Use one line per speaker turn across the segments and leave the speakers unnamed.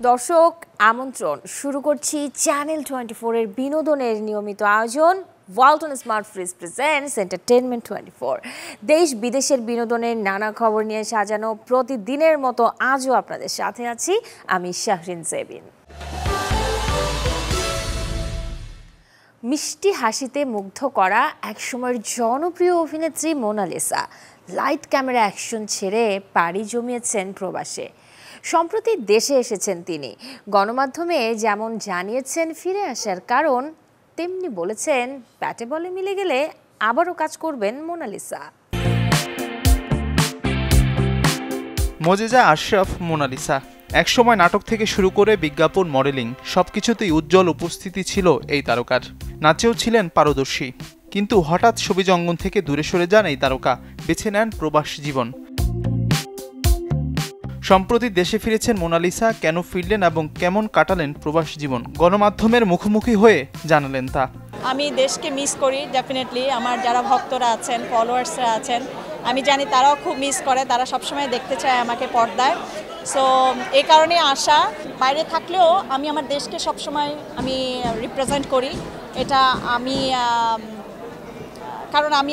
দর্শক আমন্ত্রণ শুরু করছি চ্যানেল 24 এর বিনোদনের নিয়মিত আয়োজন Walton smart fridge presents entertainment 24। দেশ বিদেশের বিনোদনের নানা খবর নিয়ে সাজানো প্রতিদিনের মতো আজও আপনাদের সাথে আছি আমি শাহরিন জেবিন। মিষ্টি হাসিতে মুগ্ধ করা একসময়ের জনপ্রিয় অভিনেত্রী মোনালিসা লাইট ক্যামেরা অ্যাকশন ছেড়ে পাড়ি জমিয়েছেন প্রবাসে। সম্প্রতি দেশে এসেছেন তিনি। গণমাধ্যমে যেমন জানিয়েছেন ফিরে আসার কারণ, তেমনি বলেছেন ব্যাটে বলে মিলে গেলে আবারও কাজ করবেন মোনালিসা।
মজেজা আশরাফ মোনালিসা একসময় নাটক থেকে শুরু করে বিজ্ঞাপন, মডেলিং সবকিছুতেই উজ্জ্বল উপস্থিতি ছিল এই তারকার। নাচেও ছিলেন পারদর্শী, কিন্তু হঠাৎ ছবি অঙ্গন থেকে দূরে সরে যান এই তারকা, বেছে নেন প্রবাস জীবন। সম্প্রতি দেশে ফিরেছেন মোনালিসা। কেন ফিরলেন এবং কেমন কাটালেন প্রবাস জীবন, গণমাধ্যমের মুখোমুখি হয়ে জানালেন তা।
আমি দেশকে মিস করি ডেফিনেটলি। আমার যারা ভক্তরা আছেন, ফলোয়ার্সরা আছেন, আমি জানি তারাও খুব মিস করে। তারা সবসময় দেখতে চায় আমাকে পর্দায়। সো এই কারণে আসা। বাইরে থাকলেও আমি আমার দেশকে সবসময় আমি রিপ্রেজেন্ট করি। এটা আমি কারণ আমি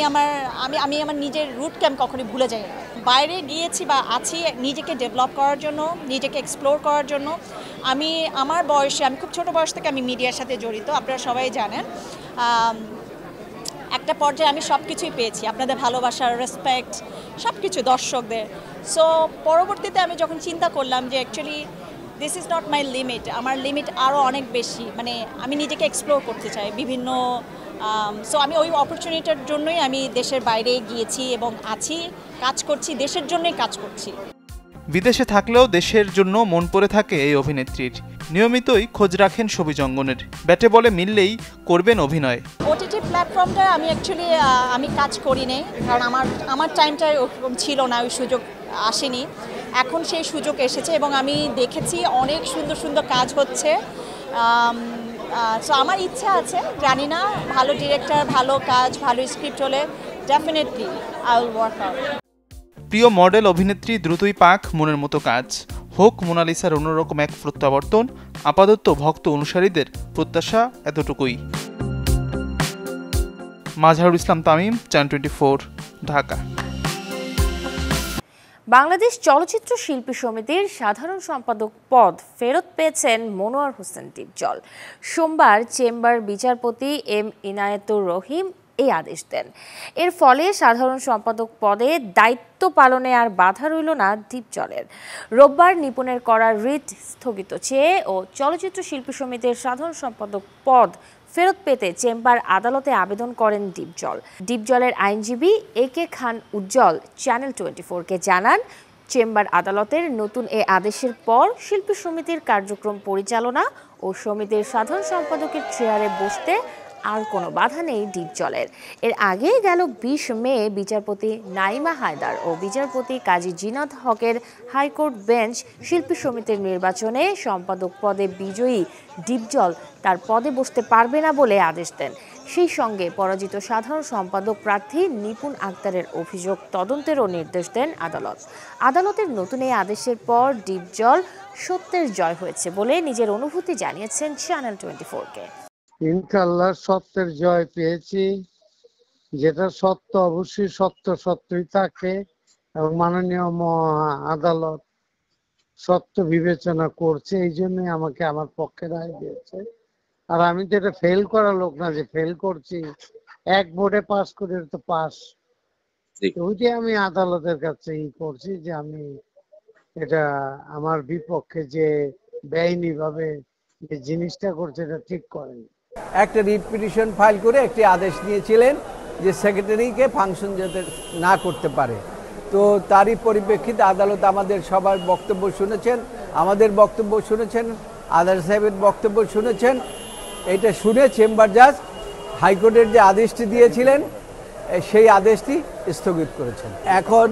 আমার নিজের রুটকে আমি কখনোই ভুলে যাই না। বাইরে গিয়েছি বা আছি নিজেকে ডেভেলপ করার জন্য, নিজেকে এক্সপ্লোর করার জন্য। আমি আমার বয়সে, আমি খুব ছোট বয়স থেকে আমি মিডিয়ার সাথে জড়িত, আপনারা সবাই জানেন। একটা পর্যায়ে আমি সব কিছুই পেয়েছি, আপনাদের ভালোবাসার, রেসপেক্ট, সব কিছু দর্শকদের। সো পরবর্তীতে আমি যখন চিন্তা করলাম যে actually this is not my limit, আমার লিমিট আরও অনেক বেশি, মানে আমি নিজেকে এক্সপ্লোর করতে চাই বিভিন্ন। সো আমি ওই অপরচুনিটির জন্যই আমি দেশের বাইরে গিয়েছি এবং আছি, কাজ করছি, দেশের জন্যই কাজ করছি।
বিদেশে থাকলেও দেশের জন্য মন পড়ে থাকে এই অভিনেত্রীর। নিয়মিতই খোঁজ রাখেন ছবি অঙ্গনের। ব্যাটে বলে মিললেই করবেন অভিনয়।
ওটিটি প্ল্যাটফর্মটা আমি অ্যাকচুয়ালি আমি কাজ করি নাই, কারণ আমার টাইমটা ওরকম ছিল না, ওই সুযোগ আসেনি। এখন সেই সুযোগ এসেছে এবং আমি দেখেছি অনেক সুন্দর সুন্দর কাজ হচ্ছে। সো আমার ইচ্ছা আছে, জানি না, ভালো ডিরেক্টর, ভালো কাজ, ভালো স্ক্রিপ্ট হলে definitely I will work out.
প্রিয় মডেল অভিনেত্রী দ্রুতই পাক মনের মতো কাজ। হোক মোনালিসার অন্যরকম এক প্রত্যাবর্তন। আপাতত ভক্ত অনুসারীদের প্রত্যাশা এতটুকুই। মাজহারুল ইসলাম তামিম, চ্যানেল 24, ঢাকা।
বাংলাদেশ চলচ্চিত্র শিল্পী সমিতির সাধারণ সম্পাদক পদ ফেরত পেয়েছেন মনোয়ার হোসেন ডিপজল। সোমবার চেম্বার বিচারপতি এম ইনায়েতুর রহিম এই আদেশ দেন। এর ফলে সাধারণ সম্পাদক পদে দায়িত্ব পালনে আর বাধা রইল না ডিপজলের। রোববার নিপুণের করা রিট স্থগিত চেয়ে ও চলচ্চিত্র শিল্পী সমিতির সাধারণ সম্পাদক পদ ফেরত পেতে চেম্বার আদালতে আবেদন করেন ডিপজল। ডিপজলের আইনজীবী একে খান উজ্জ্বল চ্যানেল 24-কে জানান, চেম্বার আদালতের নতুন এ আদেশের পর শিল্পী সমিতির কার্যক্রম পরিচালনা ও সমিতির সাধারণ সম্পাদকের চেয়ারে বসতে আর কোনো বাধা নেই ডিপজলের। এর আগে গেল 20 মে বিচারপতি নাইমা হায়দার ও বিচারপতি কাজী জিনাত হকের হাইকোর্ট বেঞ্চ শিল্পী সমিতির নির্বাচনে সম্পাদক পদে বিজয়ী ডিপজল তার পদে বসতে পারবে না বলে আদেশ দেন। সেই সঙ্গে পরাজিত সাধারণ সম্পাদক প্রার্থী নিপুণ আক্তারের অভিযোগ তদন্তেরও নির্দেশ দেন আদালত। আদালতের নতুন এই আদেশের পর ডিপজল সত্যের জয় হয়েছে বলে নিজের অনুভূতি জানিয়েছেন চ্যানেল 24-কে।
ইনশাআল্লাহ সত্যের জয় পেয়েছি। যেটা সত্য অবশ্যই সত্যই থাকে এবং মাননীয় আদালত সত্য বিবেচনা করছে, এই জন্য আমাকে আমার পক্ষে রায় দিয়েছে। আর আমি তো এটা ফেল করা লোক না যে ফেল করছি, এক ভোটে পাস করে তো পাস। ওইটাই আমি আদালতের কাছে করছি যে আমি এটা আমার বিপক্ষে যে বেআইনি ভাবে যে জিনিসটা করছে এটা ঠিক করেনি।
একটা রিট পিটিশন ফাইল করে একটি আদেশ নিয়েছিলেন যে সেক্রেটারিকে ফাংশন যাতে না করতে পারে। তো তারই পরিপ্রেক্ষিতে আদালত আমাদের সবার বক্তব্য শুনেছেন, আমাদের বক্তব্য শুনেছেন, আদালত সাহেবের বক্তব্য শুনেছেন। এটা শুনে চেম্বার জাজ হাইকোর্টের যে আদেশটি দিয়েছিলেন সেই আদেশটি স্থগিত করেছেন। এখন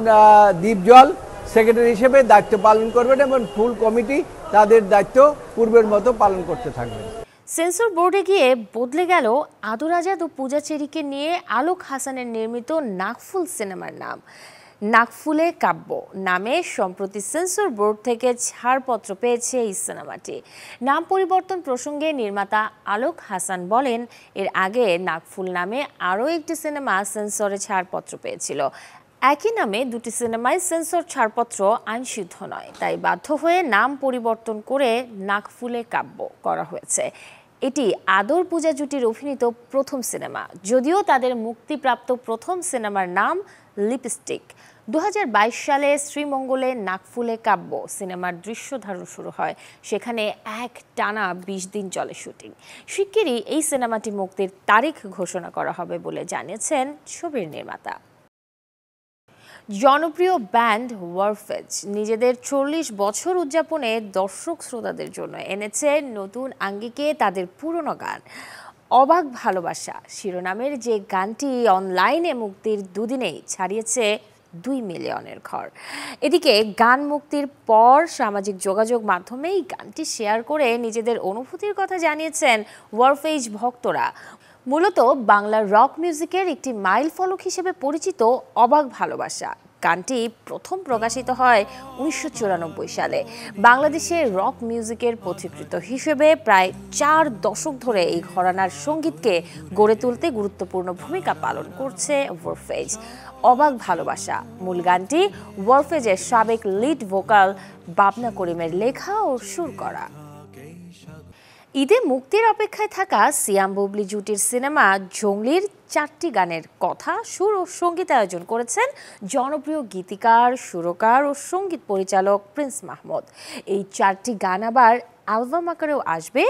ডিপজল সেক্রেটারি হিসেবে দায়িত্ব পালন করবেন এবং ফুল কমিটি তাদের দায়িত্ব পূর্বের মতো পালন করতে থাকবেন।
সেন্সর বোর্ডে গিয়ে বদলে গেল আদর আজাদ ও পূজা চেরিকে নিয়ে আলোক হাসানের নির্মিত নাকফুল সিনেমার নাম। নাকফুলে কাব্য নামে সম্প্রতি সেন্সর বোর্ড থেকে ছাড়পত্র পেয়েছে এই সিনেমাটি। নাম পরিবর্তন প্রসঙ্গে নির্মাতা আলোক হাসান বলেন, এর আগে নাকফুল নামে আরও একটি সিনেমা সেন্সরে ছাড়পত্র পেয়েছিল। একই নামে দুটি সিনেমায় সেন্সর ছাড়পত্র আইনসিদ্ধ নয়, তাই বাধ্য হয়ে নাম পরিবর্তন করে নাকফুলে কাব্য করা হয়েছে। এটি আদর পূজা জুটির অভিনীত প্রথম সিনেমা, যদিও তাদের মুক্তিপ্রাপ্ত প্রথম সিনেমার নাম লিপস্টিক। 2022 সালে শ্রীমঙ্গলে নাকফুলে কাব্য সিনেমার দৃশ্য ধারণ শুরু হয়। সেখানে এক টানা 20 দিন চলে শুটিং। শিগগিরই এই সিনেমাটি মুক্তির তারিখ ঘোষণা করা হবে বলে জানিয়েছেন ছবির নির্মাতা। জনপ্রিয় ব্যান্ড ওয়ারফেজ নিজেদের 40 বছর উদযাপনে দর্শক শ্রোতাদের জন্য এনেছে নতুন আঙ্গিকে তাদের পুরনো গান অবাক ভালোবাসা শিরোনামের যে গানটি অনলাইনে মুক্তির দুদিনেই ছাড়িয়েছে 2 মিলিয়নের ঘর। এদিকে গান মুক্তির পর সামাজিক যোগাযোগ মাধ্যমেই গানটি শেয়ার করে নিজেদের অনুভূতির কথা জানিয়েছেন ওয়ারফেজ ভক্তরা। মূলত বাংলা রক মিউজিকের একটি মাইল ফলক হিসেবে পরিচিত অবাক ভালোবাসা গানটি প্রথম প্রকাশিত হয় 1994 সালে। বাংলাদেশের রক মিউজিকের পথিকৃৎ হিসেবে প্রায় 4 দশক ধরে এই ঘরানার সঙ্গীতকে গড়ে তুলতে গুরুত্বপূর্ণ ভূমিকা পালন করছে ওয়ারফেজ। অবাক ভালোবাসা মূল গানটি ওয়ারফেজের সাবেক লিড ভোকাল বাবনা করিমের লেখা ও সুর করা। ঈদে মুক্তির অপেক্ষায় থাকা সিয়াম বুবলি জুটির সিনেমা জঙ্গলির 4টি গানের কথা, সুর ও সঙ্গীত আয়োজন করেছেন জনপ্রিয় গীতিকার, সুরকার ও সঙ্গীত পরিচালক প্রিন্স মাহমুদ। এই 4টি গান আবার অ্যালবাম আকারেও আসবে,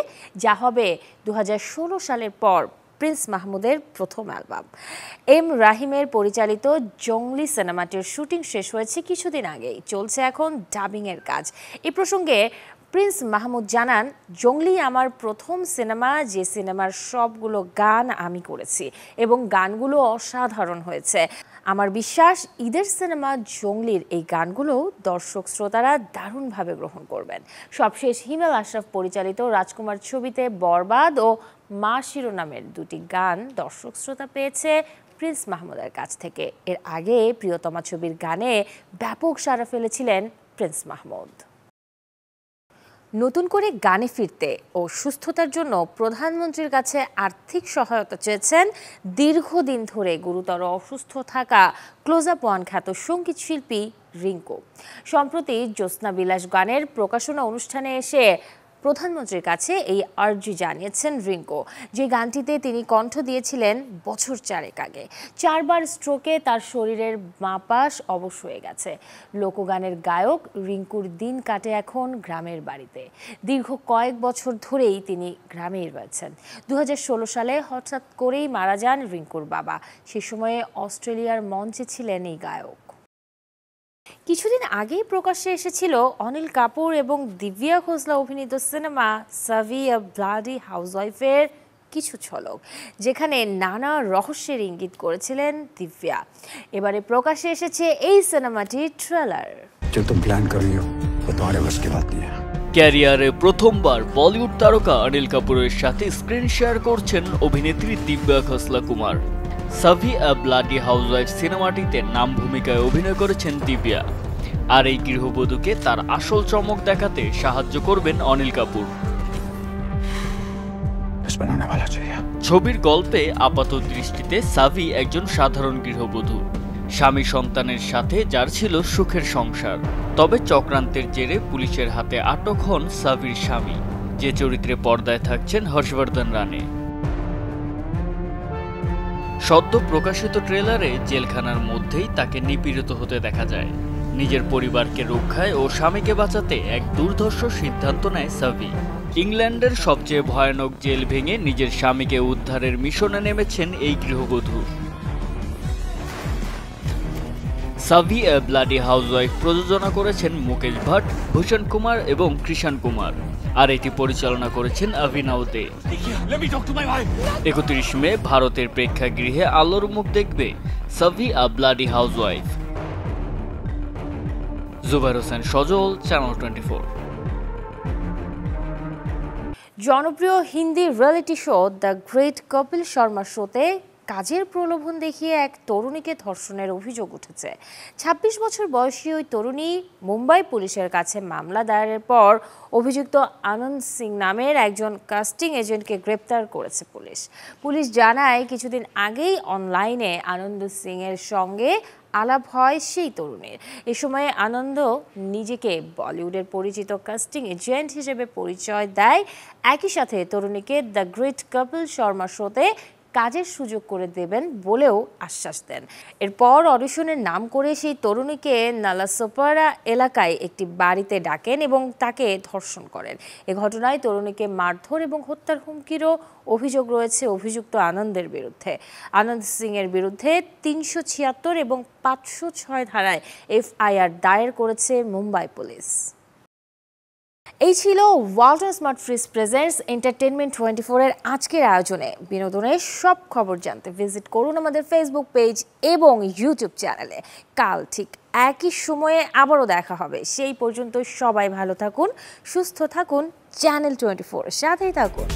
যা হবে 2016 সালের পর প্রিন্স মাহমুদের প্রথম অ্যালবাম। এম রাহিমের পরিচালিত জঙ্গলি সিনেমাটির শুটিং শেষ হয়েছে কিছুদিন আগেই, চলছে এখন ডাবিংয়ের কাজ। এই প্রসঙ্গে প্রিন্স মাহমুদ জানান, জঙ্গলি আমার প্রথম সিনেমা, যে সিনেমার সবগুলো গান আমি করেছি এবং গানগুলো অসাধারণ হয়েছে। আমার বিশ্বাস ঈদের সিনেমা জঙ্গলির এই গানগুলো দর্শক শ্রোতারা দারুণভাবে গ্রহণ করবেন। সবশেষ হিমেল আশরাফ পরিচালিত রাজকুমার ছবিতে বরবাদ ও মা শিরোনামের 2টি গান দর্শক শ্রোতা পেয়েছে প্রিন্স মাহমুদের কাছ থেকে। এর আগে প্রিয়তমা ছবির গানে ব্যাপক সাড়া ফেলেছিলেন প্রিন্স মাহমুদ। নতুন করে গানে ফিরতে ও সুস্থতার জন্য প্রধানমন্ত্রীর কাছে আর্থিক সহায়তা চেয়েছেন দীর্ঘদিন ধরে গুরুতর অসুস্থ থাকা ক্লোজ আপ ওয়ান খ্যাত সঙ্গীত শিল্পী রিঙ্কু। সম্প্রতি জ্যোৎস্না বিলাস গানের প্রকাশনা অনুষ্ঠানে এসে প্রধানমন্ত্রীর কাছে এই আর্জি জানিয়েছেন রিঙ্কু, যে গানটিতে তিনি কণ্ঠ দিয়েছিলেন বছর 4 আগে। 4 বার স্ট্রোকে তার শরীরের বাঁ পাশ অবশ হয়ে গেছে। লোকগানের গায়ক রিঙ্কুর দিন কাটে এখন গ্রামের বাড়িতে। দীর্ঘ কয়েক বছর ধরেই তিনি গ্রামেই রয়েছেন। 2016 সালে হঠাৎ করেই মারা যান রিঙ্কুর বাবা। সে সময়ে অস্ট্রেলিয়ার মঞ্চে ছিলেন এই গায়ক। কিছুদিন আগেই প্রকাশ্যে এসেছিল অনিল কাপুর এবং দিব্যা খোসলা অভিনীত সিনেমা সাভি আ ব্লাডি হাউসওয়াইফের কিছু ঝলক, যেখানে নানা রহস্যের ইঙ্গিত করেছিলেন দিব্যা। এবারে প্রকাশ্যে এসেছে এই সিনেমাটির ট্রেলার।
ক্যারিয়ারে প্রথমবার বলিউড তারকা অনিল কাপুরের সাথে স্ক্রিন শেয়ার করছেন অভিনেত্রী দিব্যা খোসলা Kumar. Savi a bloody housewife সিনেমাটিতে নাম ভূমিকায় অভিনয় করেছেন দিব্যা। আর এই গৃহবধূকে তার আসল চমক দেখাতে সাহায্য করবেন অনিল কাপুর। ছবির গল্পে আপাত দৃষ্টিতে সাভি একজন সাধারণ গৃহবধূ, স্বামী সন্তানের সাথে যার ছিল সুখের সংসার। তবে চক্রান্তের জেরে পুলিশের হাতে আটক হন সাভির স্বামী, যে চরিত্রে পর্দায় থাকছেন হর্ষবর্ধন রানে। সদ্য প্রকাশিত ট্রেলারে জেলখানার মধ্যেই তাকে নিপীড়িত হতে দেখা যায়। নিজের পরিবারকে রক্ষায় ও স্বামীকে বাঁচাতে এক দুর্ধর্ষ সিদ্ধান্ত নেয় সাভি। ইংল্যান্ডের সবচেয়ে ভয়ানক জেল ভেঙে নিজের স্বামীকে উদ্ধারের মিশনে নেমেছেন এই গৃহবধূ। সাভি আ ব্লাডি হাউসওয়াইফ প্রযোজনা করেছেন মুকেশ ভাট, ভূষণ কুমার এবং কৃষাণ কুমার, আর এটি পরিচালনা করেছেন অভিনব দে। 31 মে ভারতের প্রেক্ষাগৃহে আলোর মুখ দেখবে Saavi a bloody housewife. Zubair Hossain Sajal, channel 24।
জনপ্রিয় Hindi reality show the great Kapil Sharma শোতে কাজের প্রলোভন দেখিয়ে এক তরুণীকে ধর্ষণের অভিযোগ উঠেছে। ২৬ বছর বয়সী ওই তরুণী মুম্বাই পুলিশের কাছে মামলা দায়েরের পর অভিযুক্ত আনন্দ সিং নামের একজন কাস্টিং এজেন্টকে গ্রেপ্তার করেছে পুলিশ। পুলিশ জানায় কিছুদিন আগেই অনলাইনে আনন্দ সিং এর সঙ্গে আলাপ হয় সেই তরুণীর। এ সময় আনন্দ নিজেকে বলিউডের পরিচিত কাস্টিং এজেন্ট হিসেবে পরিচয় দেয়। একই সাথে তরুণীকে দ্য গ্রেট কপিল শর্মা শোতে কাজের সুযোগ করে দেবেন বলেও আশ্বাস দেন। এরপর অডিশনের নাম করে সেই তরুণীকে নালাসোপারা এলাকায় একটি বাড়িতে ডাকেন এবং তাকে ধর্ষণ করেন। এ ঘটনায় তরুণীকে মারধর এবং হত্যার হুমকিরও অভিযোগ রয়েছে অভিযুক্ত আনন্দের বিরুদ্ধে। আনন্দ সিং এর বিরুদ্ধে ৩৭৬ এবং ৫০৬ ধারায় এফআইআর দায়ের করেছে মুম্বাই পুলিশ। এই ছিল Walton smart fridge presents entertainment 24 এর আজকের আয়োজনে। বিনোদনের সব খবর জানতে ভিজিট করুন আমাদের ফেসবুক পেজ এবং ইউটিউব চ্যানেলে। কাল ঠিক একই সময়ে আবারও দেখা হবে। সেই পর্যন্ত সবাই ভালো থাকুন, সুস্থ থাকুন, চ্যানেল 24 সাথেই থাকুন।